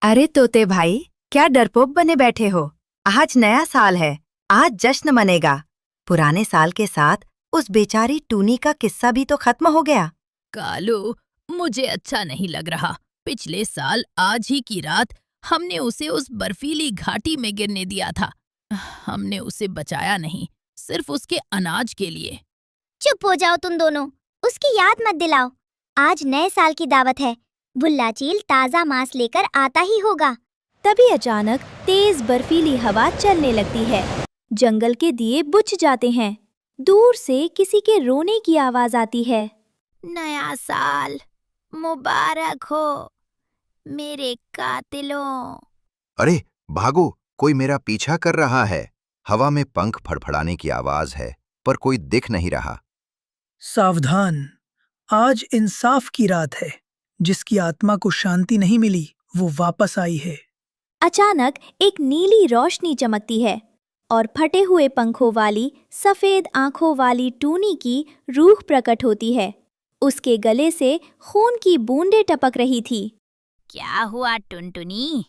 अरे तोते भाई, क्या डरपोक बने बैठे हो। आज नया साल है, आज जश्न मनेगा। पुराने साल के साथ उस बेचारी टूनी का किस्सा भी तो खत्म हो गया। कालू, मुझे अच्छा नहीं लग रहा। पिछले साल आज ही की रात हमने उसे उस बर्फीली घाटी में गिरने दिया था। हमने उसे बचाया नहीं, सिर्फ उसके अनाज के लिए। चुप हो जाओ तुम दोनों, उसकी याद मत दिलाओ। आज नए साल की दावत है, भुल्ला चील ताजा मांस लेकर आता ही होगा। तभी अचानक तेज बर्फीली हवा चलने लगती है। जंगल के दिए बुझ जाते हैं। दूर से किसी के रोने की आवाज आती है। नया साल मुबारक हो मेरे कातिलों। अरे भागो, कोई मेरा पीछा कर रहा है। हवा में पंख फड़फड़ाने की आवाज है, पर कोई दिख नहीं रहा। सावधान, आज इंसाफ की रात है। जिसकी आत्मा को शांति नहीं मिली वो वापस आई है। अचानक एक नीली रोशनी चमकती है और फटे हुए पंखों वाली सफेद आंखों वाली टूनी की रूह प्रकट होती है। उसके गले से खून की बूंदें टपक रही थी। क्या हुआ टुनटुनी?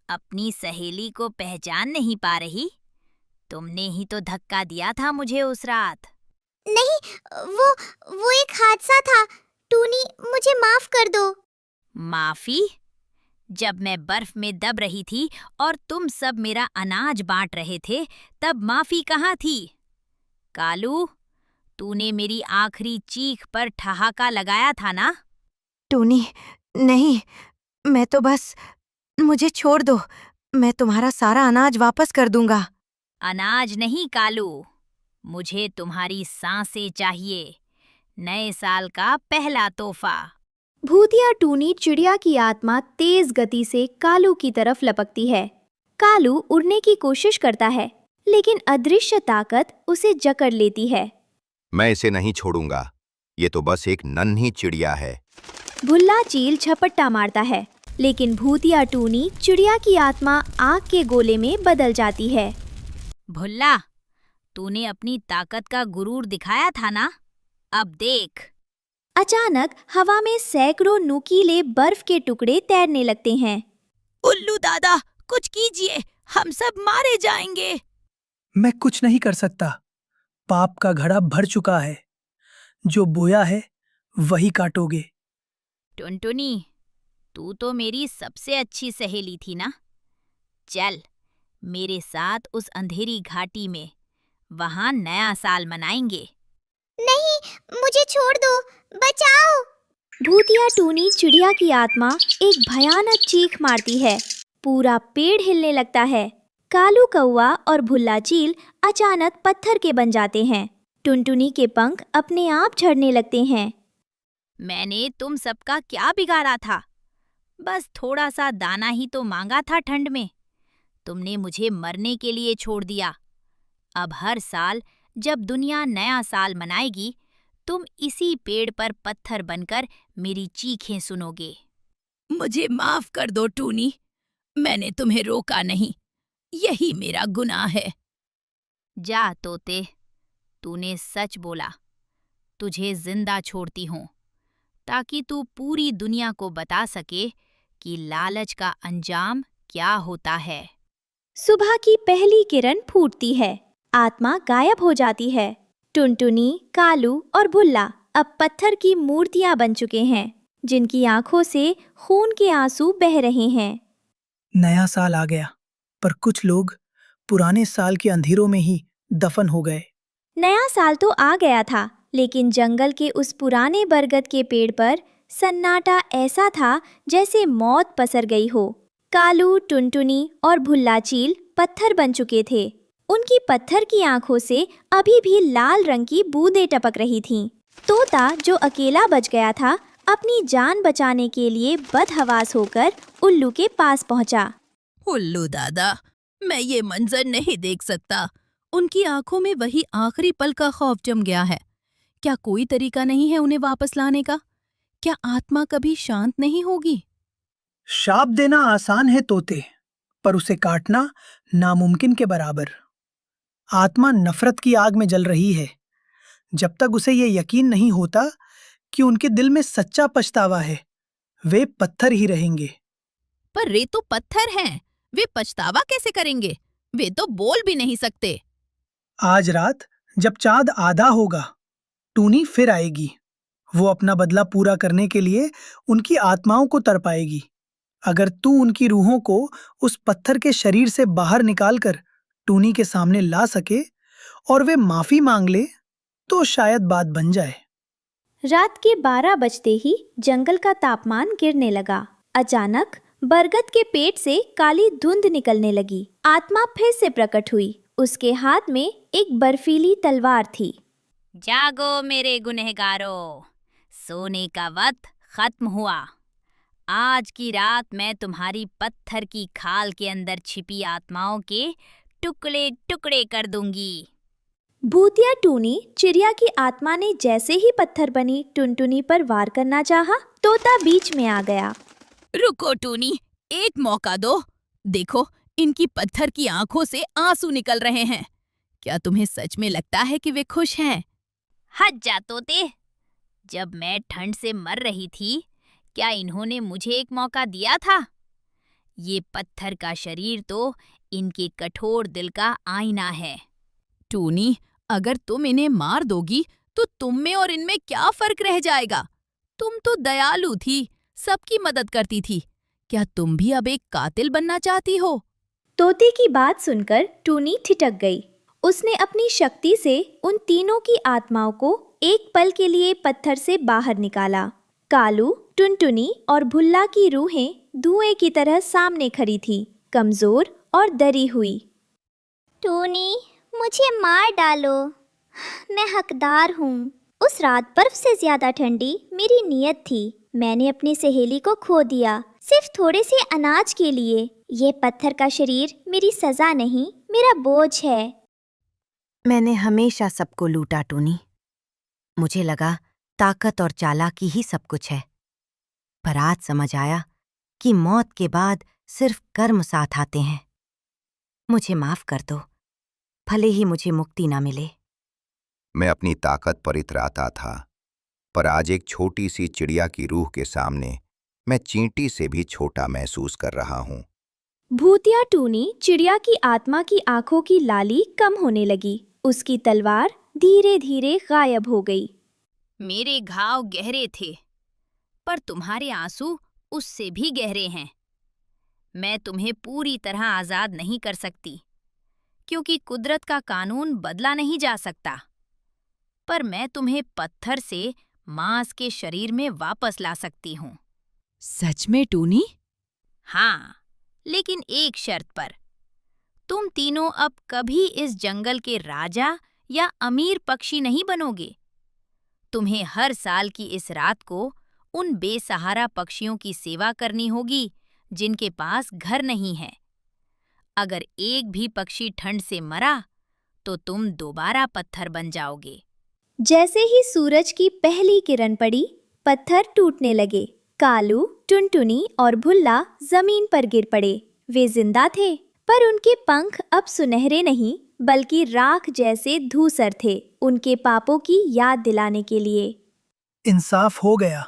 अपनी सहेली को पहचान नहीं पा रही? तुमने ही तो धक्का दिया था मुझे उस रात। नहीं, वो एक हादसा था। टूनी, मुझे माफ कर दो। माफी? जब मैं बर्फ में दब रही थी और तुम सब मेरा अनाज बांट रहे थे, तब माफी कहाँ थी? कालू, तूने मेरी आखिरी चीख पर ठहाका लगाया था ना? टूनी, नहीं, मैं तो बस, मुझे छोड़ दो। मैं तुम्हारा सारा अनाज वापस कर दूंगा। अनाज नहीं कालू, मुझे तुम्हारी सांसें चाहिए। नए साल का पहला तोहफा। भूतिया टूनी चिड़िया की आत्मा तेज गति से कालू की तरफ लपकती है। कालू उड़ने की कोशिश करता है, लेकिन अदृश्य ताकत उसे जकड़ लेती है। मैं इसे नहीं छोड़ूंगा। ये तो बस एक नन्ही चिड़िया है। भुल्ला चील झपट्टा मारता है, लेकिन भूतिया टूनी चिड़िया की आत्मा आग के गोले में बदल जाती है। भुल्ला, तूने अपनी ताकत का गुरूर दिखाया था ना? अब देख। अचानक हवा में सैकड़ों नुकीले बर्फ के टुकड़े तैरने लगते हैं। उल्लू दादा, कुछ कीजिए, हम सब मारे जाएंगे। मैं कुछ नहीं कर सकता। पाप का घड़ा भर चुका है। जो बोया है वही काटोगे। टुनटुनी, तू तो मेरी सबसे अच्छी सहेली थी ना? चल मेरे साथ उस अंधेरी घाटी में, वहां नया साल मनाएंगे। नहीं, मुझे छोड़ दो, बचाओ। भूतिया टूनी चिड़िया की आत्मा एक भयानक चीख मारती है। पूरा पेड़ हिलने लगता है। कालू कौआ और भुल्ला चील अचानक पत्थर के बन जाते हैं। टुनटुनी के पंख अपने आप झड़ने लगते हैं। मैंने तुम सबका क्या बिगाड़ा था? बस थोड़ा सा दाना ही तो मांगा था ठंड में। तुमने मुझे मरने के लिए छोड़ दिया। अब हर साल जब दुनिया नया साल मनाएगी, तुम इसी पेड़ पर पत्थर बनकर मेरी चीखें सुनोगे। मुझे माफ कर दो टूनी, मैंने तुम्हें रोका नहीं। यही मेरा गुनाह है। जा तोते, तूने सच बोला। तुझे जिंदा छोड़ती हूँ, ताकि तू पूरी दुनिया को बता सके कि लालच का अंजाम क्या होता है। सुबह की पहली किरण फूटती है। आत्मा गायब हो जाती है। टुनटुनी, कालू और भुल्ला अब पत्थर की मूर्तियां बन चुके हैं, जिनकी आंखों से खून के आंसू बह रहे हैं। नया साल आ गया, पर कुछ लोग पुराने साल के अंधेरों में ही दफन हो गए। नया साल तो आ गया था, लेकिन जंगल के उस पुराने बरगद के पेड़ पर सन्नाटा ऐसा था जैसे मौत पसर गई हो। कालू, टुनटुनी और भुल्ला चील पत्थर बन चुके थे। उनकी पत्थर की आंखों से अभी भी लाल रंग की बूंदें टपक रही थीं। तोता, जो अकेला बच गया था, अपनी जान बचाने के लिए बदहवास होकर उल्लू के पास पहुंचा। उल्लू दादा, मैं ये मंजर नहीं देख सकता। उनकी आंखों में वही आखिरी पल का खौफ जम गया है। क्या कोई तरीका नहीं है उन्हें वापस लाने का? क्या आत्मा कभी शांत नहीं होगी? शाप देना आसान है तोते, पर उसे काटना नामुमकिन के बराबर। आत्मा नफरत की आग में जल रही है। जब तक उसे ये यकीन नहीं होता कि उनके दिल में सच्चा पछतावा है, वे पत्थर ही रहेंगे। पर वे तो पत्थर हैं, वे पछतावा कैसे करेंगे? वे तो बोल भी नहीं सकते। आज रात जब चाँद आधा होगा, टूनी फिर आएगी। वो अपना बदला पूरा करने के लिए उनकी आत्माओं को तड़पाएगी। अगर तू उनकी रूहों को उस पत्थर के शरीर से बाहर निकालकर टूनी के सामने ला सके और वे माफी मांग ले, तो शायद बात बन जाए। रात के 12 बजते ही जंगल का तापमान गिरने लगा। अचानक बरगद के पेट से काली धुंध निकलने लगी। आत्मा फिर से प्रकट हुई। उसके हाथ में एक बर्फीली तलवार थी। जागो मेरे गुनहगारों, सोने का वक्त खत्म हुआ। आज की रात मैं तुम्हारी पत्थर की खाल के अंदर छिपी आत्माओं के टुकड़े टुकड़े कर दूंगी। भूतिया टूनी चिड़िया की आत्मा ने जैसे ही पत्थर बनी टुनटुनी पर वार करना चाहा, तोता बीच में आ गया। रुको टूनी, एक मौका दो। देखो, इनकी पत्थर की आंखों से आंसू निकल रहे हैं। क्या तुम्हें सच में लगता है कि वे खुश हैं? हट जा तोते। जब मैं ठंड से मर रही थी, क्या इन्होंने मुझे एक मौका दिया था? ये पत्थर का शरीर तो इनके कठोर दिल का आईना है। टूनी, अगर तुम इन्हें मार दोगी तो तुम में और इनमें क्या फर्क रह जाएगा? तुम तो दयालु थी, सबकी मदद करती थी। क्या तुम भी अब एक कातिल बनना चाहती हो? तोते की बात सुनकर टूनी ठिठक गई। उसने अपनी शक्ति से उन तीनों की आत्माओं को एक पल के लिए पत्थर से बाहर निकाला। कालू, टुनटुनी और भुल्ला की रूहें धुएं की तरह सामने खड़ी थी, कमजोर और डरी हुई। टूनी, मुझे मार डालो, मैं हकदार हूँ। उस रात बर्फ से ज्यादा ठंडी मेरी नीयत थी। मैंने अपनी सहेली को खो दिया, सिर्फ थोड़े से अनाज के लिए। ये पत्थर का शरीर मेरी सजा नहीं, मेरा बोझ है। मैंने हमेशा सबको लूटा टूनी। मुझे लगा ताकत और चालाकी ही सब कुछ है, पर आज समझ आया कि मौत के बाद सिर्फ कर्म साथ आते हैं। मुझे माफ कर दो, भले ही मुझे मुक्ति ना मिले। मैं अपनी ताकत पर इतराता था, पर आज एक छोटी सी चिड़िया की रूह के सामने मैं चींटी से भी छोटा महसूस कर रहा हूँ। भूतिया टूनी चिड़िया की आत्मा की आंखों की लाली कम होने लगी। उसकी तलवार धीरे धीरे गायब हो गई। मेरे घाव गहरे थे, पर तुम्हारे आंसू उससे भी गहरे हैं। मैं तुम्हें पूरी तरह आजाद नहीं कर सकती, क्योंकि कुदरत का कानून बदला नहीं जा सकता। पर मैं तुम्हें पत्थर से मांस के शरीर में वापस ला सकती हूँ। सच में टूनी? हाँ, लेकिन एक शर्त पर। तुम तीनों अब कभी इस जंगल के राजा या अमीर पक्षी नहीं बनोगे। तुम्हें हर साल की इस रात को उन बेसहारा पक्षियों की सेवा करनी होगी जिनके पास घर नहीं है। अगर एक भी पक्षी ठंड से मरा तो तुम दोबारा पत्थर बन जाओगे। जैसे ही सूरज की पहली किरण पड़ी, पत्थर टूटने लगे। कालू, टुनटुनी और भुल्ला जमीन पर गिर पड़े। वे जिंदा थे, पर उनके पंख अब सुनहरे नहीं बल्कि राख जैसे धूसर थे, उनके पापों की याद दिलाने के लिए। इंसाफ हो गया।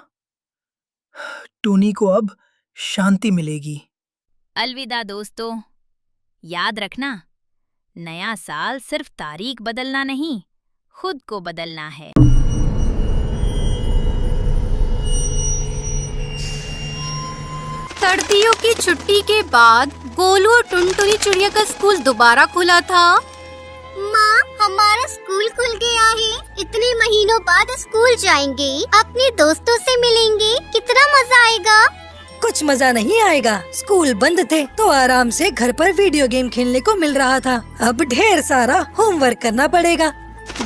टूनी को अब शांति मिलेगी। अलविदा दोस्तों। याद रखना, नया साल सिर्फ तारीख बदलना नहीं, खुद को बदलना है। सर्दियों की छुट्टी के बाद गोलू और टुनटुनी चिड़िया का स्कूल दोबारा खुला था। माँ, हमारा स्कूल खुल गया है। इतने महीनों बाद स्कूल जाएंगे, अपने दोस्तों से मिलेंगे, कितना मजा आएगा। कुछ मजा नहीं आएगा। स्कूल बंद थे तो आराम से घर पर वीडियो गेम खेलने को मिल रहा था। अब ढेर सारा होमवर्क करना पड़ेगा।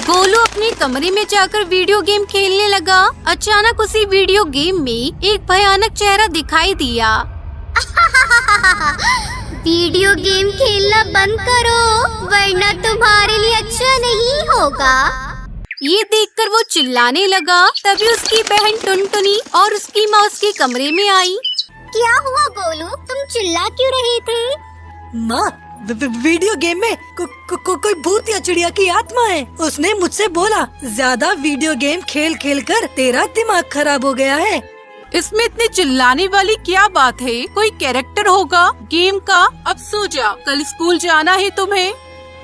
गोलू अपने कमरे में जाकर वीडियो गेम खेलने लगा। अचानक उसी वीडियो गेम में एक भयानक चेहरा दिखाई दिया। वीडियो गेम खेलना बंद करो, वरना तुम्हारे लिए अच्छा नहीं होगा। ये देखकर वो चिल्लाने लगा। तभी उसकी बहन टुनटुनी और उसकी माँ उसके कमरे में आई। क्या हुआ गोलू, तुम चिल्ला क्यों रहे थे? माँ, वीडियो गेम में कोई भूत या चिड़िया की आत्मा है। उसने मुझसे बोला, ज्यादा वीडियो गेम खेल खेल कर तेरा दिमाग खराब हो गया है। इसमें इतने चिल्लाने वाली क्या बात है? कोई कैरेक्टर होगा गेम का। अब सो जा, कल स्कूल जाना है तुम्हें।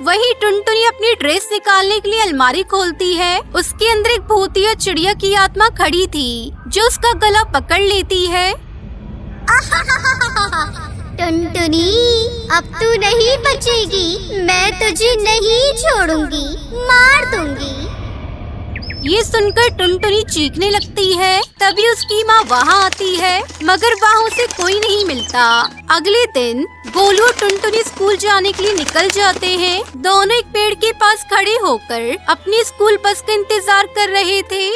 वही टुनटुनी अपनी ड्रेस निकालने के लिए अलमारी खोलती है। उसके अंदर एक भूतिया चिड़िया की आत्मा खड़ी थी जो उसका गला पकड़ लेती है। टुनटुनी, अब तू नहीं बचेगी, मैं तुझे नहीं छोड़ूंगी, मार दूंगी। ये सुनकर टुनटुनी चीखने लगती है। तभी उसकी माँ वहाँ आती है, मगर वहाँ उसे कोई नहीं मिलता। अगले दिन गोलू और टुनटुनी स्कूल जाने के लिए निकल जाते हैं। दोनों एक पेड़ के पास खड़े होकर अपनी स्कूल बस का इंतजार कर रहे थे।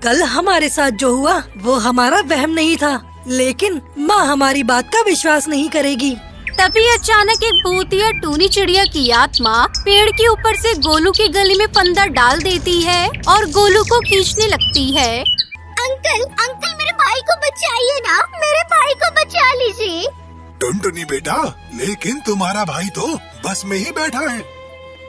कल हमारे साथ जो हुआ वो हमारा वहम नहीं था, लेकिन माँ हमारी बात का विश्वास नहीं करेगी। तभी अचानक एक भूतिया टूनी चिड़िया की आत्मा पेड़ के ऊपर से गोलू के गले में फंदा डाल देती है और गोलू को खींचने लगती है। अंकल, अंकल मेरे भाई को बचाइए ना, मेरे भाई को बचा लीजिए। टुनटुनी बेटा, लेकिन तुम्हारा भाई तो बस में ही बैठा है।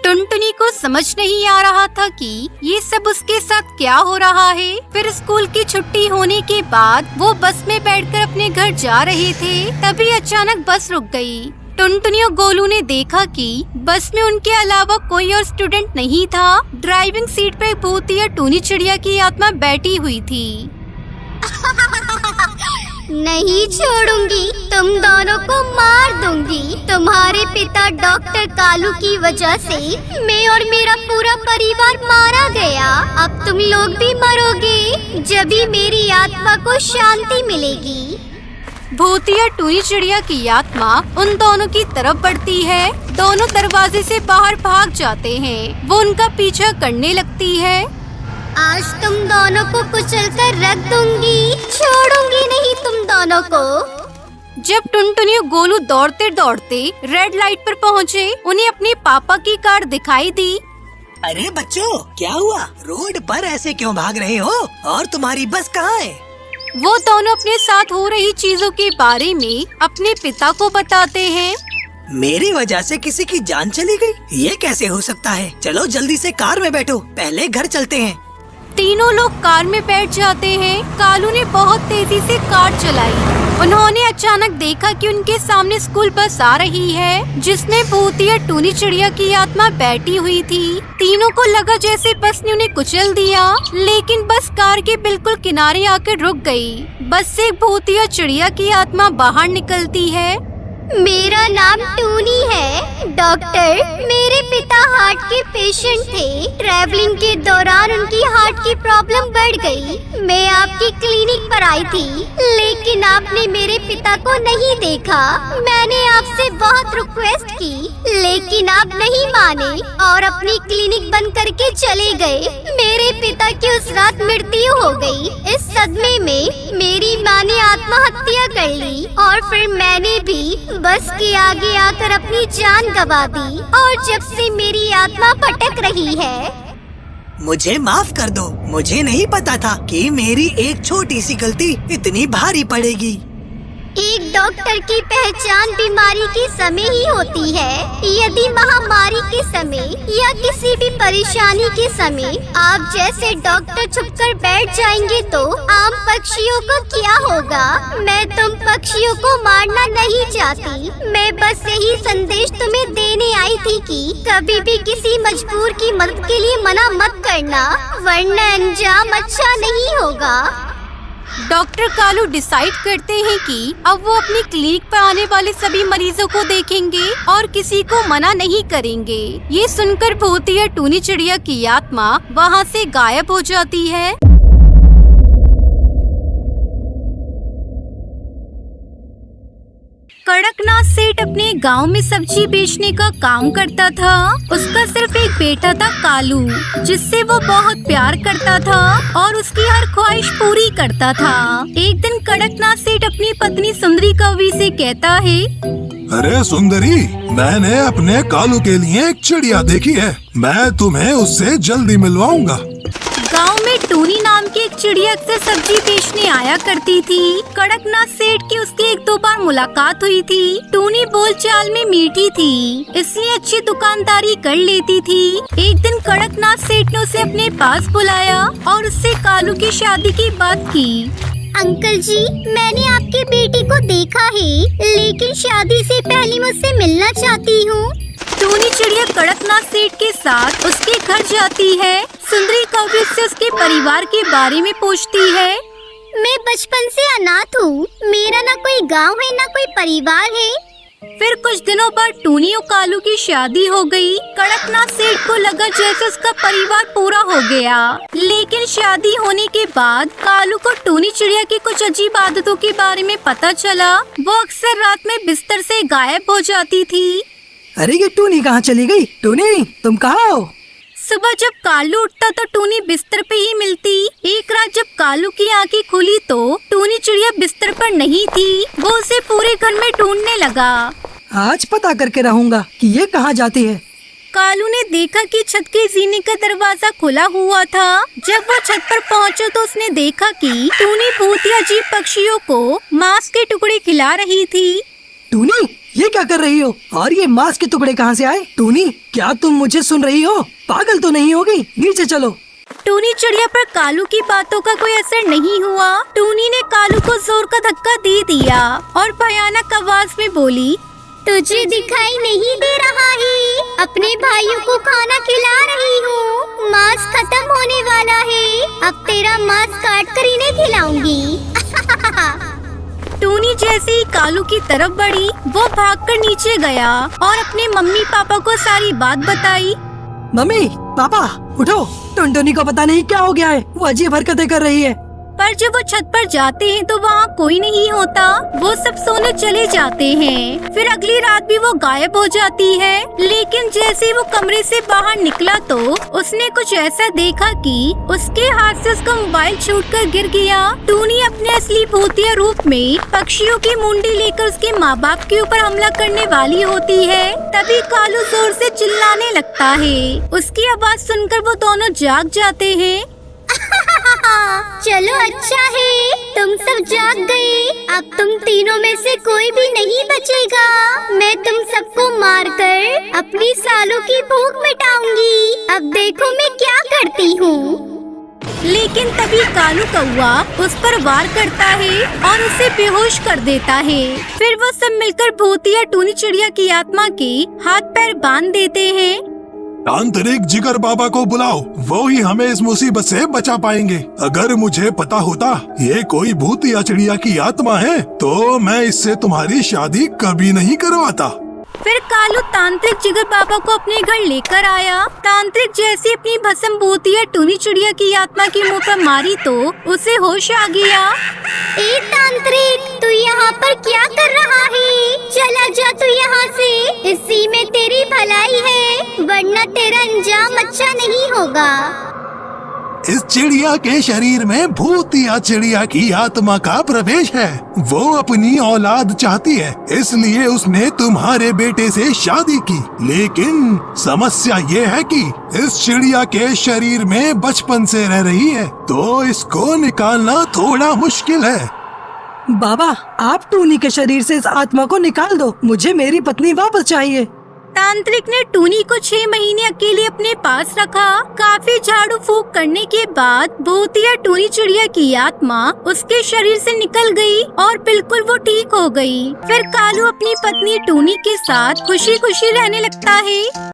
टुनटुनी को समझ नहीं आ रहा था कि ये सब उसके साथ क्या हो रहा है। फिर स्कूल की छुट्टी होने के बाद वो बस में बैठकर अपने घर जा रहे थे। तभी अचानक बस रुक गई। टुनटुनी और गोलू ने देखा कि बस में उनके अलावा कोई और स्टूडेंट नहीं था। ड्राइविंग सीट पर एक भूतिया टूनी चिड़िया की आत्मा बैठी हुई थी। नहीं छोड़ूंगी, तुम दोनों को मार दूंगी। तुम्हारे पिता डॉक्टर कालू की वजह से मैं और मेरा पूरा परिवार मारा गया। अब तुम लोग भी मरोगे, जब भी मेरी आत्मा को शांति मिलेगी। भूतिया टूनी चिड़िया की आत्मा उन दोनों की तरफ बढ़ती है। दोनों दरवाजे से बाहर भाग जाते हैं। वो उनका पीछा करने लगती है। आज तुम दोनों को कुचल कर रख दूंगी, छोड़ूंगी नहीं तुम दोनों को। जब टुनटुनी और गोलू दौड़ते दौड़ते रेड लाइट पर पहुँचे, उन्हें अपने पापा की कार दिखाई दी। अरे बच्चों, क्या हुआ? रोड पर ऐसे क्यों भाग रहे हो? और तुम्हारी बस कहाँ है? वो दोनों अपने साथ हो रही चीजों के बारे में अपने पिता को बताते हैं। मेरी वजह से किसी की जान चली गई? ये कैसे हो सकता है? चलो जल्दी से कार में बैठो, पहले घर चलते हैं। तीनों लोग कार में बैठ जाते हैं। कालू ने बहुत तेजी से कार चलाई। उन्होंने अचानक देखा कि उनके सामने स्कूल बस आ रही है, जिसमें भूतिया टूनी चिड़िया की आत्मा बैठी हुई थी। तीनों को लगा जैसे बस ने उन्हें कुचल दिया, लेकिन बस कार के बिल्कुल किनारे आकर रुक गई। बस से एक भूतिया चिड़िया की आत्मा बाहर निकलती है। मेरा नाम टूनी है डॉक्टर। मेरे पिता हार्ट के पेशेंट थे। ट्रैवलिंग के दौरान उनकी हार्ट की प्रॉब्लम बढ़ गई। मैं आपकी क्लिनिक पर आई थी, लेकिन आपने मेरे पिता को नहीं देखा। मैंने आपसे बहुत रिक्वेस्ट की, लेकिन आप नहीं माने और अपनी क्लिनिक बंद करके चले गए। मेरे पिता की उस रात मृत्यु हो गई। इस सदमे में मेरी माँ ने आत्महत्या कर ली और फिर मैंने भी बस के आगे आकर अपनी जान गंवा दी और जब से मेरी आत्मा भटक रही है। मुझे माफ कर दो, मुझे नहीं पता था कि मेरी एक छोटी सी गलती इतनी भारी पड़ेगी। एक डॉक्टर की पहचान बीमारी के समय ही होती है। यदि महामारी के समय या किसी भी परेशानी के समय आप जैसे डॉक्टर छुपकर बैठ जाएंगे तो आम पक्षियों को क्या होगा? मैं तुम पक्षियों को मारना नहीं चाहती। मैं बस यही संदेश तुम्हें देने आई थी कि कभी भी किसी मजबूर की मदद के लिए मना मत करना, वरना अंजाम अच्छा नहीं होगा। डॉक्टर कालू डिसाइड करते हैं कि अब वो अपनी क्लिनिक पर आने वाले सभी मरीजों को देखेंगे और किसी को मना नहीं करेंगे। ये सुनकर भूतिया टूनी चिड़िया की आत्मा वहाँ से गायब हो जाती है। कड़कनाथ सेठ अपने गांव में सब्जी बेचने का काम करता था। उसका सिर्फ एक बेटा था कालू, जिससे वो बहुत प्यार करता था और उसकी हर ख्वाहिश पूरी करता था। एक दिन कड़कनाथ सेठ अपनी पत्नी सुंदरी कौवी से कहता है, अरे सुंदरी, मैंने अपने कालू के लिए एक चिड़िया देखी है। मैं तुम्हें उससे जल्दी मिलवाऊंगा। गांव में टूनी नाम की एक चिड़िया अक्सर सब्जी बेचने आया करती थी। कड़कनाथ सेठ की उसकी एक दो बार मुलाकात हुई थी। टूनी बोलचाल में मीठी थी, इसलिए अच्छी दुकानदारी कर लेती थी। एक दिन कड़कनाथ सेठ ने उसे अपने पास बुलाया और उससे कालू की शादी की बात की। अंकल जी, मैंने आपके बेटे को देखा है, लेकिन शादी से पहले मुझसे मिलना चाहती हूँ। टूनी चिड़िया कड़कनाथ सेठ के साथ उसके घर जाती है। सुंदरी कौवे से उसके परिवार के बारे में पूछती है। मैं बचपन से अनाथ हूँ, मेरा ना कोई गांव है ना कोई परिवार है। फिर कुछ दिनों बाद टूनी और कालू की शादी हो गई। कड़कनाथ सेठ को लगा जैसे उसका परिवार पूरा हो गया, लेकिन शादी होने के बाद कालू को टूनी चिड़िया की कुछ अजीब आदतों के बारे में पता चला। वो अक्सर रात में बिस्तर से गायब हो जाती थी। अरे ये टूनी कहाँ चली गई? टूनी, तुम कहाँ हो? सुबह जब कालू उठता तो टूनी बिस्तर पे ही मिलती। एक रात जब कालू की आंखें खुली तो टूनी चिड़िया बिस्तर पर नहीं थी। वो उसे पूरे घर में ढूंढने लगा। आज पता करके रहूंगा कि ये कहाँ जाती है। कालू ने देखा कि छत के जीने का दरवाजा खुला हुआ था। जब वो छत पर पहुंचा तो उसने देखा कि टूनी बहुत ही अजीब पक्षियों को मांस के टुकड़े खिला रही थी। टूनी, ये क्या कर रही हो? और ये मांस के टुकड़े कहाँ से आए? टूनी, क्या तुम मुझे सुन रही हो? पागल तो नहीं हो गई? नीचे चलो। टूनी चिड़िया पर कालू की बातों का कोई असर नहीं हुआ। टूनी ने कालू को जोर का धक्का दे दिया और भयानक आवाज में बोली, तुझे दिखाई नहीं दे रहा है? अपने भाइयों को खाना खिला रही हूँ। मांस खत्म होने वाला है, अब तेरा मांस काट कर इन्हें खिलाऊंगी। टूनी जैसे ही कालू की तरफ बढ़ी, वो भागकर नीचे गया और अपने मम्मी पापा को सारी बात बताई। मम्मी, पापा, उठो। टुनटुनी को पता नहीं क्या हो गया है, वो अजीब हरकतें कर रही है। पर जब वो छत पर जाते हैं तो वहाँ कोई नहीं होता। वो सब सोने चले जाते हैं। फिर अगली रात भी वो गायब हो जाती है। लेकिन जैसे वो कमरे से बाहर निकला तो उसने कुछ ऐसा देखा कि उसके हाथ से उसका मोबाइल छूटकर गिर गया। टूनी अपने असली भूतिया रूप में पक्षियों की मुंडी लेकर उसके माँ बाप के ऊपर हमला करने वाली होती है। तभी कालू जोर से चिल्लाने लगता है। उसकी आवाज सुनकर वो दोनों जाग जाते हैं। चलो अच्छा है, तुम सब जाग गए। अब तुम तीनों में से कोई भी नहीं बचेगा। मैं तुम सबको मारकर अपनी सालों की भूख मिटाऊंगी। अब देखो मैं क्या करती हूँ। लेकिन तभी कालू कौवा उस पर वार करता है और उसे बेहोश कर देता है। फिर वो सब मिलकर भूतिया टूनी चिड़िया की आत्मा के हाथ पैर बांध देते हैं। तांत्रिक जिगर बाबा को बुलाओ, वो ही हमें इस मुसीबत से बचा पाएंगे। अगर मुझे पता होता ये कोई भूतिया चिड़िया की आत्मा है तो मैं इससे तुम्हारी शादी कभी नहीं करवाता। फिर कालू तांत्रिक जिगर बाबा को अपने घर लेकर आया। तांत्रिक जैसे अपनी भस्म भूतिया टूनी चिड़िया की आत्मा के मुंह पर मारी तो उसे होश आ गया। ए तांत्रिक, तू यहाँ पर क्या कर रहा है? चला जा तू यहाँ से, इसी में तेरी भलाई है, वरना तेरा अंजाम अच्छा नहीं होगा। इस चिड़िया के शरीर में भूतिया चिड़िया की आत्मा का प्रवेश है। वो अपनी औलाद चाहती है, इसलिए उसने तुम्हारे बेटे से शादी की। लेकिन समस्या ये है कि इस चिड़िया के शरीर में बचपन से रह रही है, तो इसको निकालना थोड़ा मुश्किल है। बाबा, आप टूनी के शरीर से इस आत्मा को निकाल दो। मुझे मेरी पत्नी वापस चाहिए। तांत्रिक ने टूनी को 6 महीने अकेले अपने पास रखा। काफी झाड़ू फूक करने के बाद भूतिया टूनी चिड़िया की आत्मा उसके शरीर से निकल गई और बिल्कुल वो ठीक हो गई। फिर कालू अपनी पत्नी टूनी के साथ खुशी खुशी रहने लगता है।